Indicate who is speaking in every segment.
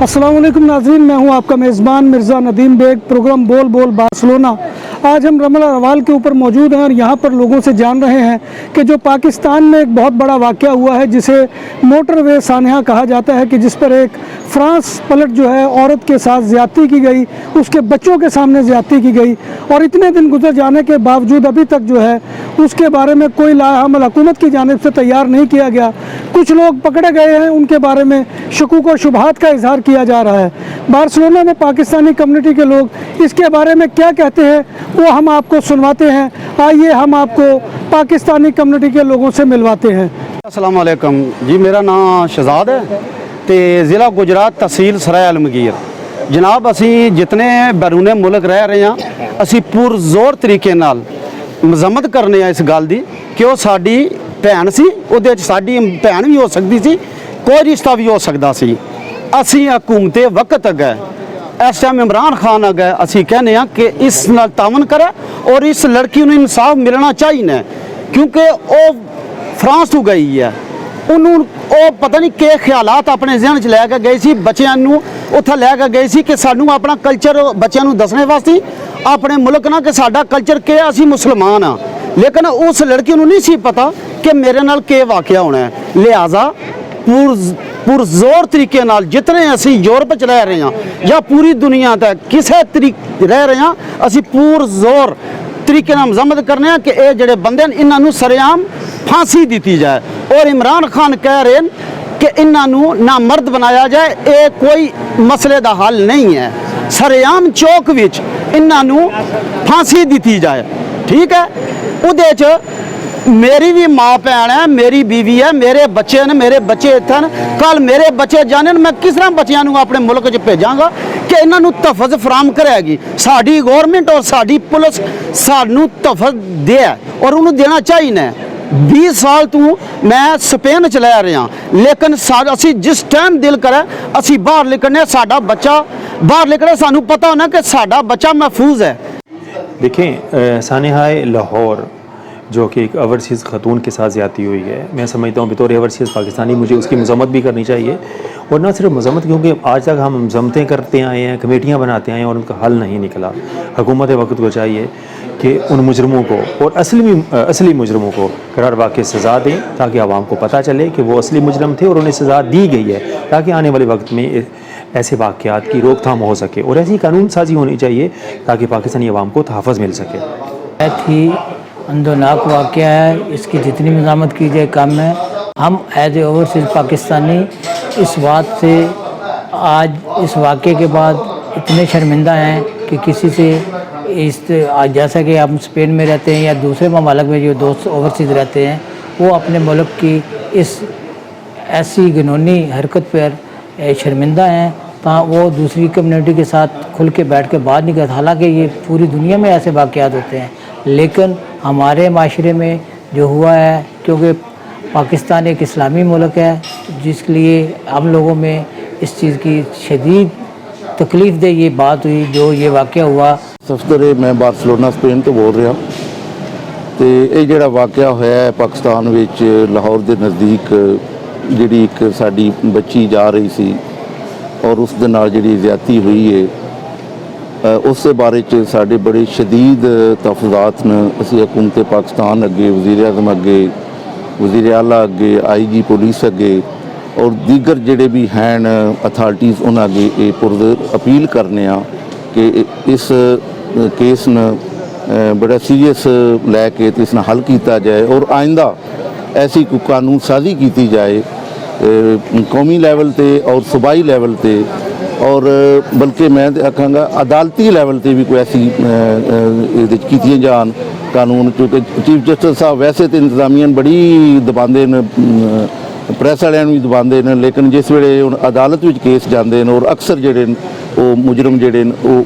Speaker 1: अस्सलाम वालेकुम नाज़रीन, मैं हूं आपका मेज़बान मिर्ज़ा नदीम बेग। प्रोग्राम बोल बोल बार्सिलोना। आज हम रमला रवाल के ऊपर मौजूद हैं और यहाँ पर लोगों से जान रहे हैं कि जो पाकिस्तान में एक बहुत बड़ा वाक़या हुआ है जिसे मोटरवे सानहा कहा जाता है, कि जिस पर एक फ्रांस पलट जो है औरत के साथ ज़्यादती की गई, उसके बच्चों के सामने ज़्यादती की गई और इतने दिन गुजर जाने के बावजूद अभी तक जो है उसके बारे में कोई लाहमल हुकूमत की जानिब से तैयार नहीं किया गया। कुछ लोग पकड़े गए हैं, उनके बारे में शकूक और शुबहात का इजहार किया जा रहा है। बार्सिलोना में पाकिस्तानी कम्युनिटी के लोग इसके बारे में क्या कहते हैं वो हम आपको सुनवाते हैं। आइए हम आपको पाकिस्तानी कम्युनिटी के लोगों से मिलवाते हैं।
Speaker 2: अस्सलाम वालेकुम जी, मेरा नाम शहजाद है तो ज़िला गुजरात तहसील सराय आलमगीर। जनाब असी जितने बैरूने मुल्क रह रहे हैं असी पुरजोर तरीके नाल मजम्मत करने इस गल की कि वो साडी भैन सी, उहदे च साडी भैन भी हो सकती सी, कोई रिश्ता भी हो सकता सी। असी हुकूमत वक्त अगे इस टाइम इमरान खान अगे असी कहने कि इस नाल तावन करे और इस लड़की को इंसाफ मिलना चाहिए, क्योंकि वो फ्रांस तो गई है। उन्होंने पता नहीं कि ख्यालात अपने जहन च लैके गई सी, बच्चों उत्थे लैके गई सी कि सानू अपना कल्चर बच्चों दसने वास्ते अपने मुल्क ना कि साडा कल्चर के असी मुसलमान हाँ। लेकिन उस लड़की को नहीं सी पता कि मेरे नाल के वाकया होना है। लिहाजा पुरजोर तरीके नाल जितने असी यूरोप च रह रहे हैं या पूरी दुनिया तक किसी तरीके रह रहे हैं, असी पुरजोर तरीके नाल मजम्मत करने हैं कि ये जिहड़े बंदे इन्हों सरेआम फांसी दी जाए। और इमरान खान कह रहे हैं कि इन्हों ना मर्द बनाया जाए, ये कोई मसले का हल नहीं है। सरेआम चौक विच इन्हों फांसी दी जाए, ठीक है। उहदे च मेरी भी माँ भैन है, मेरी बीवी है, मेरे बच्चे ने, मेरे बच्चे इत्थे न, कल मेरे बच्चे जाने मैं किस तरह बच्चों को अपने मुल्क च भेजांगा कि इन्हों तहफ़्फ़ुज़ फराहम करेगी। साडी गौरमेंट और साडी पुलिस सानू तहफ़्फ़ुज़ दे और उन्होंने देना चाहिए। 20 साल तो मैं स्पेन च रह रहा, लेकिन असी जिस टाइम दिल करे असी बाहर निकलने, साडा बच्चा बाहर निकले, सानू पता होना कि साडा बच्चा महफूज है।
Speaker 3: देखें, सानहाए लाहौर जो कि एक ओवरसीज़ ख़तून के साथ ज़्यादती हुई है, मैं समझता हूँ बतौर ओवरसीज़ पाकिस्तानी मुझे उसकी मज़म्मत भी करनी चाहिए। और ना सिर्फ मज़म्मत, क्योंकि आज तक हम मज़म्मतें करते आए हैं, कमेटियाँ बनाते आए हैं और उनका हल नहीं निकला। हुकूमत वक्त को चाहिए कि उन मुजरमों को और असली मुजरमों को करार वाक़ई सज़ा दें, ताकि आवाम को पता चले कि वो असली मुजरम थे और उन्हें सज़ा दी गई है, ताकि आने वाले वक्त में ऐसे वाक़यात की रोकथाम हो सके और ऐसी कानून साजी होनी चाहिए ताकि पाकिस्तानी आवाम को तहफ़्फ़ुज़ मिल सके।
Speaker 4: बहुत ही अंदरनाक वाक़या है, इसकी जितनी मज़ामत की जाए कम है। हम एज ए ओवरसीज़ पाकिस्तानी इस बात से आज इस वाक़े के बाद इतने शर्मिंदा हैं कि किसी से आज जैसा कि हम स्पेन में रहते हैं या दूसरे ममालिक में जो दोस्त ओवरसीज़ रहते हैं, वो अपने मुल्क की इस ऐसी घिनौनी हरकत पर शर्मिंदा हैं, तो वो दूसरी कम्युनिटी के साथ खुल के बैठ के बात नहीं करते। हालांकि ये पूरी दुनिया में ऐसे वाक़यात होते हैं, लेकिन हमारे माशरे में जो हुआ है, क्योंकि पाकिस्तान एक इस्लामी मुल्क है, जिसके लिए हम लोगों में इस चीज़ की शदीद तकलीफ़ दे ये बात हुई जो ये वाक़या हुआ।
Speaker 5: सफदर मैं बार्सिलोना स्पेन तो बोल रहा तो ये जिहड़ा वाक़या होया है पाकिस्तान विच लाहौर के नज़दीक, जिहड़ी एक साडी बच्ची जा रही सी और उस दे नाल जिहड़ी ज़्यादती हुई है, उस बारे च साडे बड़े शदीद तहफ़्फ़ुज़ात ने असी हुकूमत पाकिस्तान अगे, वज़ीर आज़म अगे, वज़ीर आला अगे, IG पुलिस अगे और दीगर जिहड़े भी हैं अथॉरिटीज़ उन्हां अगे ये पुरज़ोर अपील करने कि इस केस न बड़ा सीरियस लैके इस हल किया जाए और आइंदा ऐसी कोई कानून साजी की जाए कौमी लैवल ते और सूबाई लैवल ते, और बल्कि मैं आखांगा अदालती लैवल ते भी कोई ऐसी की जान कानून। क्योंकि चीफ जस्टिस साहब वैसे तो इंतजामिया बड़ी दबाते हैं, प्रैस वाले भी दबाते हैं, लेकिन जिस वे अदालत में केस जाते हैं और अक्सर जोड़े वो मुजरम जोड़े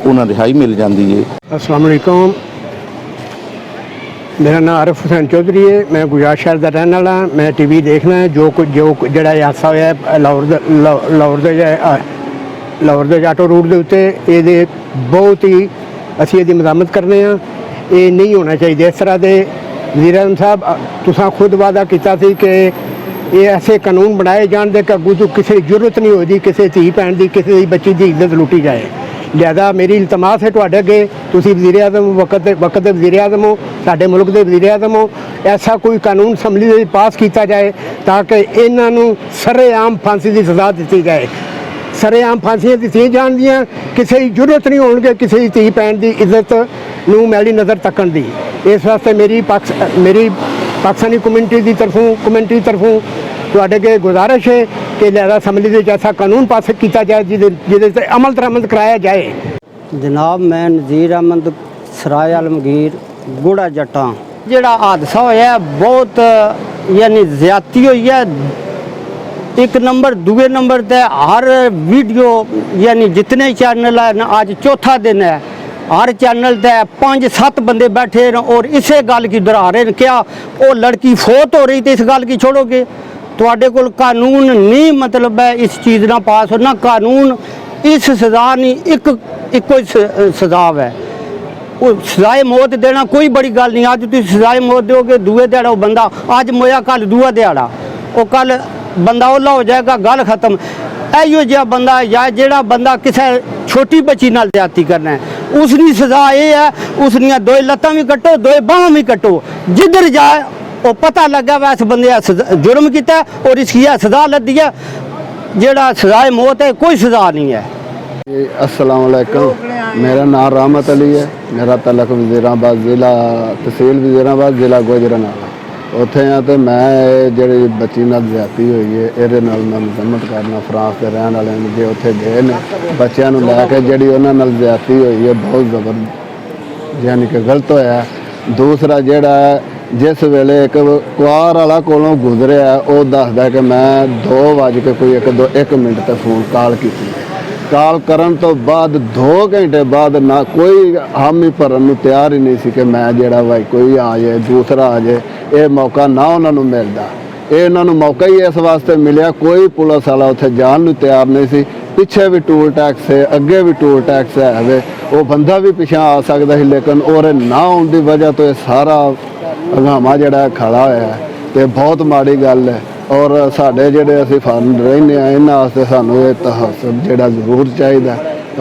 Speaker 5: उन्हें रिहाई मिल जाती है।
Speaker 6: अस्सलाम वालेकुम, मेरा नाम आरिफ हुसैन चौधरी है, मैं गुजरात शहर का रहने वाला। मैं TV देखना है जो जोड़ा हादसा होया लाहौर के जाटो रूट के उत्ते, ये बहुत ही असी इसकी मज़ामत करने, ये नहीं होना चाहिए। इस तरह के वज़ीर आज़म साहब तुसां खुद वादा किया कि ਇਹ ਐਸੇ ਕਾਨੂੰਨ ਬਣਾਏ ਜਾਣ ਦੇ ਕਿ ਅੱਗੋਂ ਤੋਂ ਕਿਸੇ ਦੀ ਜ਼ਰੂਰਤ ਨਹੀਂ ਹੋਈ ਕਿਸੇ ਧੀ ਭੈਣ ਦੀ, ਕਿਸੇ ਦੀ ਬੱਚੀ ਦੀ ਇੱਜ਼ਤ ਲੁੱਟੀ ਜਾਏ। ਲਿਹਾਜ਼ਾ ਮੇਰੀ ਇਲਤਮਾਸ ਹੈ ਤੁਹਾਡੇ ਅੱਗੇ, ਤੁਸੀਂ ਵਜ਼ੀਰ ਆਜ਼ਮ ਵਕਤ ਦੇ ਵਜ਼ੀਰ ਆਜ਼ਮ ਹੋ, ਸਾਡੇ ਮੁਲਕ ਦੇ ਵਜ਼ੀਰ ਆਜ਼ਮ ਹੋ, ਐਸਾ ਕੋਈ ਕਾਨੂੰਨ ਅਸੈਂਬਲੀ ਦੇ ਵਿੱਚ ਪਾਸ ਕੀਤਾ ਜਾਏ ਤਾਂ ਕਿ ਇਹਨਾਂ ਨੂੰ ਸਰੇਆਮ ਫਾਂਸੀ ਦੀ ਸਜ਼ਾ ਦਿੱਤੀ ਜਾਏ। ਸਰੇਆਮ ਫਾਂਸੀਆਂ ਦਿੱਤੀਆਂ ਜਾਣਗੀਆਂ, ਕਿਸੇ ਦੀ ਜ਼ਰੂਰਤ ਨਹੀਂ ਹੋਣਗੇ ਕਿਸੇ ਦੀ ਧੀ ਭੈਣ ਦੀ ਇੱਜ਼ਤ ਨੂੰ ਮੈਲੀ ਨਜ਼ਰ ਤੱਕਣ ਦੀ। ਇਸ ਵਾਸਤੇ ਮੇਰੀ ਪਾਕਿਸਤਾਨੀ ਕਮਿਊਨਿਟੀ ਦੀ ਤਰਫੋਂ ਤੁਹਾਡੇ ਅੱਗੇ ਗੁਜ਼ਾਰਿਸ਼ ਹੈ ਕਿ ਲਿਹਾਜ਼ਾ ਅਸੈਂਬਲੀ ਦੇ ਵਿੱਚ ਐਸਾ ਕਾਨੂੰਨ ਪਾਸ ਕੀਤਾ ਜਾਏ ਜਿਹਦੇ ਤੇ ਅਮਲ ਦਰਾਮਦ ਕਰਾਇਆ ਜਾਏ।
Speaker 7: जनाब मैं नज़ीर अहमद सराय आलमगीर गुड़ा जट्टां ਜਿਹੜਾ ਹਾਦਸਾ ਹੋਇਆ ਬਹੁਤ ਯਾਨੀ ਜ਼ਿਆਦਤੀ ਹੋਈ ਹੈ। ਇੱਕ ਨੰਬਰ ਦੂਏ ਨੰਬਰ ਤੇ ਹਰ ਵੀਡੀਓ ਯਾਨੀ ਜਿਤਨੇ ਚੈਨਲ ਹਨ ਅੱਜ ਚੌਥਾ ਦਿਨ ਹੈ, हर चैनल ते 5-7 बंदे बैठे हैं और इसे गल की दोहरा रहे हैं। क्या वो लड़की फौत हो रही थी, इस गल की छोड़ोगे? तुहाडे कोल कानून नहीं मतलब है इस चीज़ ना पास हो ना कानून, इस सज़ा नहीं इको सज़ा है। वो सजाए मौत देना कोई बड़ी गल नहीं। अज तुम सजाए मौत दोगे, दूए दिहाड़ा वो बंदा अज मोया कल दूआ दिहाड़ा वो कल बंदा ओला हो जाएगा, गल खत्म। इहो जिहा बंदा या जिहड़ा बंदा किसी छोटी बच्ची नाल ज्यादती करना है उसकी सज़ा ये है, उसनियां दो लत्तां भी कट्टो दो बाहां भी कट्टो, जिधर जाए वो पता लगा वै इस बंदे जुर्म किया और इसकी सज़ा लद्दी है। जिहड़ा सज़ाए मौत है कोई सज़ा नहीं है।
Speaker 8: अस्सलाम वालेकुम, मेरा नाम रहमत अली है, मेरा तलक वज़ीराबाद ज़िला तहसील वज़ीराबाद ज़िला गुजरांवाला उत्थे आ। तो मैं जी बच्ची नाल ज़्यादती हुई है ये मैं मजम्मत करना फ्रांस के रहने वाले जो उत्थे गए ने बच्चों को लैके जी उन्होंने ज़्यादती हुई है बहुत ज़बर यानी कि गलत होया। दूसरा जोड़ा जिस वेले एक कुआर वाला कोलों गुजरिया वो दसदा कि मैं 2 बज के कोई 1 मिनट तक फोन कॉल की, काल करन तो बाद 2 घंटे बाद ना कोई हामी भरन नूं तैयार ही नहीं सी कि मैं जेड़ा भाई कोई आ जाए दूसरा आ जाए। ये मौका ना उन्होंने मिलता, ये इन्होंने मौका ही इस वास्ते मिलिया। कोई पुलिस वाला उत्थे जान नूं तैयार नहीं सी। पिछे भी टूल टैक्स है, अगे भी टूल टैक्स है, वो बंदा भी पिछा आ सकता है लेकिन और ना आने की वजह तो ये सारा हंगामा जिहड़ा खड़ा होया है ते बहुत माड़ी गल है। और साढ़े जेडे असीं फंड रहने इन्हां वास्ते सानूं ये तहस्सुब जिहड़ा जरूर चाहिए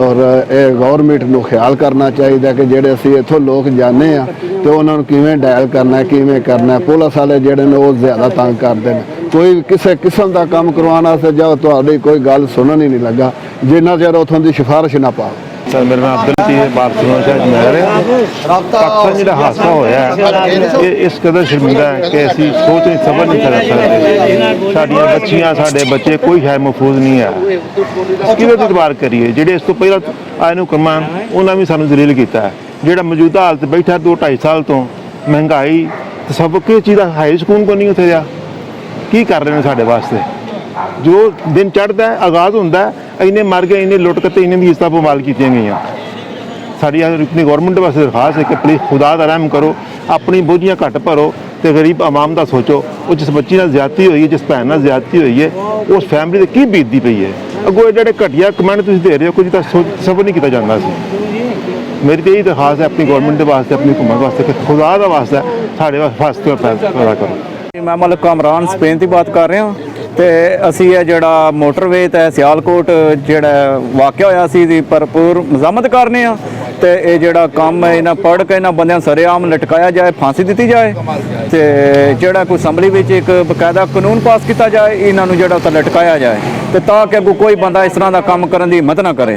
Speaker 8: और ये गौरमेंट नूं ख्याल करना चाहिए कि जेडे असीं इत्थों लोग जाने आ तो उन्हां नूं किवें डैल करना है किवें करना है। पुलिस वाले जेडे ने वो ज़्यादा तंग करते हैं। कोई किसी किस्म का काम करवाने वास्ते जाओ तुहाडी कोई गल सुनन ही नहीं लगा जिन्ना चिर उत्थों दी सिफारिश ना पाओ।
Speaker 9: सर मेरा नाम अब्दुल लतीफ़ है, बार्सिलोना शहर में पाकिस्तान जो हादसा होया ये इस कदर शर्मिंदा है कि असीं सोच नहीं समझ नहीं कर सकते। साडियां बच्चियां साडे बच्चे कोई शहर महफूज नहीं है। किहदे इतबार करिए जेडे इस तो पहला आए नूं कमां उन्हां भी सानूं दलील कीता है। जेड़ा मौजूदा हालत बैठा 2-2.5 साल तो महंगाई तो सब किस चीज़ का हाई सुकून को नहीं उत्थे जा की कर रहे हैं साडे वास्ते। जो दिन चढ़ता है आगाज़ होंदा है इन्ने मर गए इन्ने लुट कते इन्ने दी इज्जतां बमाल की गई। साड़ी अपनी गौरमेंट वास्ते दरखास्त है कि प्लीज़ खुदा दा रहम करो, अपनी बोझियां घट भरो तो गरीब आवाम का सोचो। वो जिस बच्ची नाल ज़्यादती हुई है जिस भैन नाल ज़्यादती हुई है उस फैमिली की बीतती पई है। अगों जेडे घटिया कमेंट तुसीं दे रहे हो कुछ तो सबर नहीं किया जाता सी। मेरी तो यही दरखास्त है अपनी गौरमेंट वास्ते अपनी हुकूमत वास्ते कि खुदा का वास्ता साढ़े वास्ते पैदा करो।
Speaker 10: मैं मलिक कामरान स्पेन की बात कर रहा तो असी ये जड़ा मोटरवे ते सियालकोट जड़ा वाक़या होया सी दी भरपूर मज़ामत करने तो ये जड़ा काम है इन्हें पढ़ के इन्होंने बंद सरेआम लटकाया जाए, फांसी दी जाए तो जड़ा कोई असैंबली में एक बकायदा कानून पास किया जाए इन्होंने जड़ा लटकाया जाए तो ताकि कोई बंदा इस तरह का काम करने की हिम्मत ना करे।